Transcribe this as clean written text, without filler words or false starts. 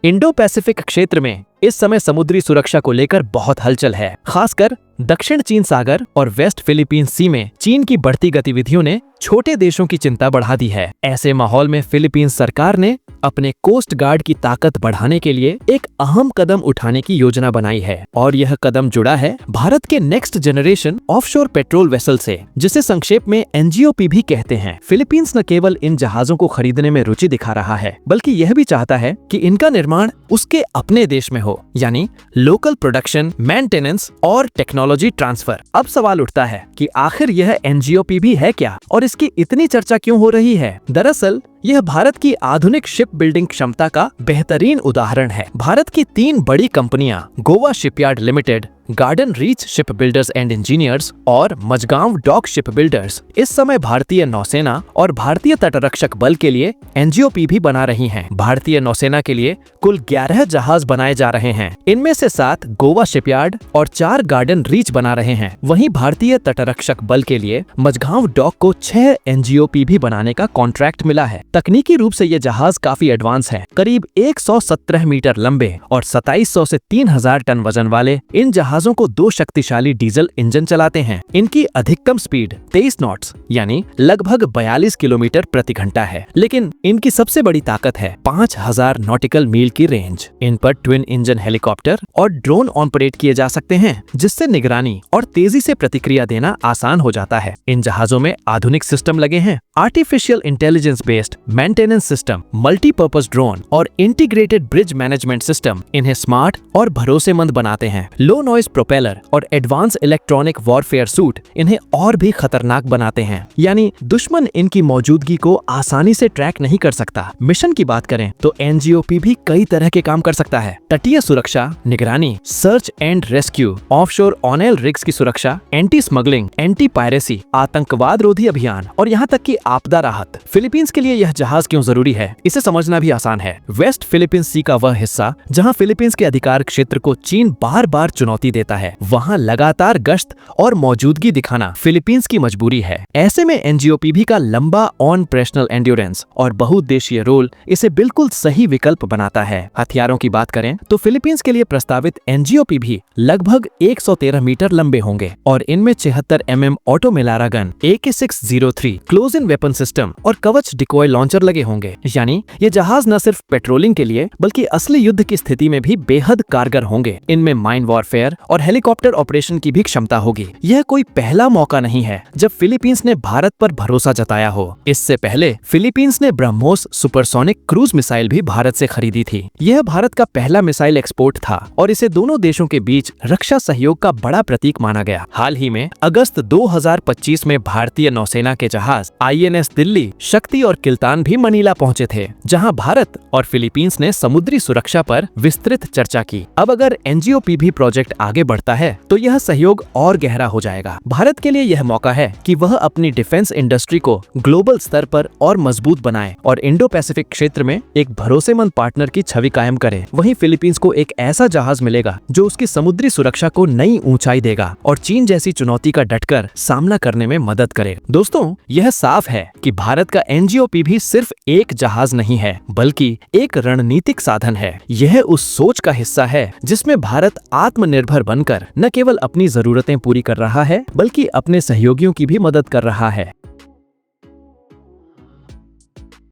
Indo Pacific क्षेत्र में इस समय समुद्री सुरक्षा को लेकर बहुत हलचल है। खासकर दक्षिण चीन सागर और वेस्ट फिलीपींस सी में चीन की बढ़ती गतिविधियों ने छोटे देशों की चिंता बढ़ा दी है। ऐसे माहौल में फिलीपींस सरकार ने अपने कोस्ट गार्ड की ताकत बढ़ाने के लिए एक अहम कदम उठाने की योजना बनाई है और यह कदम जुड़ा है भारत के next generation offshore patrol vessel से, जिसे संक्षेप में एनजीओपी भी कहते हैं। फिलीपींस न केवल इन जहाजों को खरीदने में रुचि दिखा रहा है, बल्कि यह भी चाहता है कि इनका निर्माण उसके अपने देश में हो, यानी लोकल प्रोडक्शन, मेंटेनेंस और टेक्नोलॉजी ट्रांसफर। अब सवाल उठता है कि आखिर यह एनजीओपी भी है क्या और इसकी इतनी चर्चा क्यों हो रही है? दरअसल यह भारत की आधुनिक शिप बिल्डिंग क्षमता का बेहतरीन उदाहरण है। भारत की 3 बड़ी कंपनियां Goa shipyard limited, garden reach ship builders and engineers और मजगांव डॉक शिप बिल्डर्स इस समय भारतीय नौसेना और भारतीय तटरक्षक बल के लिए एनजीओपी भी बना रही हैं। भारतीय नौसेना के लिए कुल 11 जहाज बनाए जा रहे हैं। इनमें से 7 गोवा शिपयार्ड और 4 गार्डन रीच बना रहे हैं। वहीं भारतीय तटरक्षक बल के लिए मजगांव डॉक को 6 एनजीओपी भी बनाने का कॉन्ट्रैक्ट मिला है। तकनीकी रूप से ये जहाज काफी एडवांस है। करीब 117 मीटर लंबे और 2700 से 3000 टन वजन वाले इन जहाजों को 2 शक्तिशाली डीजल इंजन चलाते हैं। इनकी अधिकतम स्पीड 23 नॉट्स यानी लगभग 42 किलोमीटर प्रति घंटा है, लेकिन इनकी सबसे बड़ी ताकत है 5000 नॉटिकल मील की रेंज। इन पर ट्विन इंजन हेलीकॉप्टर और ड्रोन ऑपरेट किए जा सकते हैं, जिससे निगरानी और तेजी से प्रतिक्रिया देना आसान हो जाता है। इन जहाजों में आधुनिक सिस्टम लगे हैं, artificial intelligence based maintenance system, multipurpose drone और इंटीग्रेटेड ब्रिज मैनेजमेंट सिस्टम इन्हें स्मार्ट और भरोसेमंद बनाते हैं। लो नॉइज प्रोपेलर और एडवांस इलेक्ट्रॉनिक वॉरफेयर सूट इन्हें और भी खतरनाक बनाते हैं, यानी दुश्मन इनकी मौजूदगी को आसानी से ट्रैक नहीं कर सकता। मिशन की बात करें तो एनजीओपी भी कई तरह के काम कर सकता है। तटीय सुरक्षा, निगरानी, search and rescue, offshore oil rigs की सुरक्षा, एंटी स्मगलिंग, एंटी पायरेसी, आतंकवाद रोधी अभियान और यहाँ तक कि आपदा राहत। फिलीपींस के लिए यह जहाज क्यों जरूरी है, इसे समझना भी आसान है। वेस्ट फिलीपींस सी का वह हिस्सा जहां फिलीपींस के अधिकार क्षेत्र को चीन बार बार चुनौती देता है, वहां लगातार गश्त और मौजूदगी दिखाना फिलीपींस की मजबूरी है। ऐसे में एनजीओपी का लंबा ऑन ऑपरेशनल एंड्योरेंस और बहुउद्देशीय रोल इसे बिल्कुल सही विकल्प बनाता है। हथियारों की बात करें तो फिलीपींस के लिए प्रस्तावित एनजीओपी भी लगभग 113 मीटर लंबे होंगे और इनमें 76 mm auto Melara gun, AK-603 close in weapon system और कवच डिकॉय लॉन्चर लगे होंगे। यानी ये जहाज न सिर्फ पेट्रोलिंग के लिए बल्कि असली युद्ध की स्थिति में भी बेहद कारगर होंगे। इनमें माइन वॉरफेयर और हेलीकॉप्टर ऑपरेशन की भी क्षमता होगी। यह कोई पहला मौका नहीं है जब फिलीपींस ने भारत पर भरोसा जताया हो। इससे पहले फिलीपींस ने ब्रह्मोस सुपरसोनिक क्रूज मिसाइल भी भारत से खरीदी थी। यह भारत का पहला मिसाइल एक्सपोर्ट था और इसे दोनों देशों के बीच रक्षा सहयोग का बड़ा प्रतीक माना गया। हाल ही में अगस्त 2025 में भारतीय नौसेना के जहाज INS दिल्ली, शक्ति और किल्तान भी मनीला पहुंचे थे, जहां भारत और फिलीपींस ने समुद्री सुरक्षा पर विस्तृत चर्चा की। अब अगर एनजीओपी भी प्रोजेक्ट आगे बढ़ता है तो यह सहयोग और गहरा हो जाएगा। भारत के लिए यह मौका है कि वह अपनी डिफेंस इंडस्ट्री को ग्लोबल स्तर पर और मजबूत बनाए और इंडो पैसिफिक क्षेत्र में एक भरोसेमंद पार्टनर की छवि कायम करे। वहीं फिलीपींस को एक ऐसा जहाज मिलेगा जो उसकी समुद्री सुरक्षा को नई ऊंचाई देगा और चीन जैसी चुनौती का डटकर सामना करने में मदद करे। दोस्तों, यह साफ है कि भारत का एनजीओपी भी सिर्फ एक जहाज नहीं है, बल्कि एक रणनीतिक साधन है। यह उस सोच का हिस्सा है जिसमें भारत आत्मनिर्भर बनकर न केवल अपनी जरूरतें पूरी कर रहा है, बल्कि अपने सहयोगियों की भी मदद कर रहा है।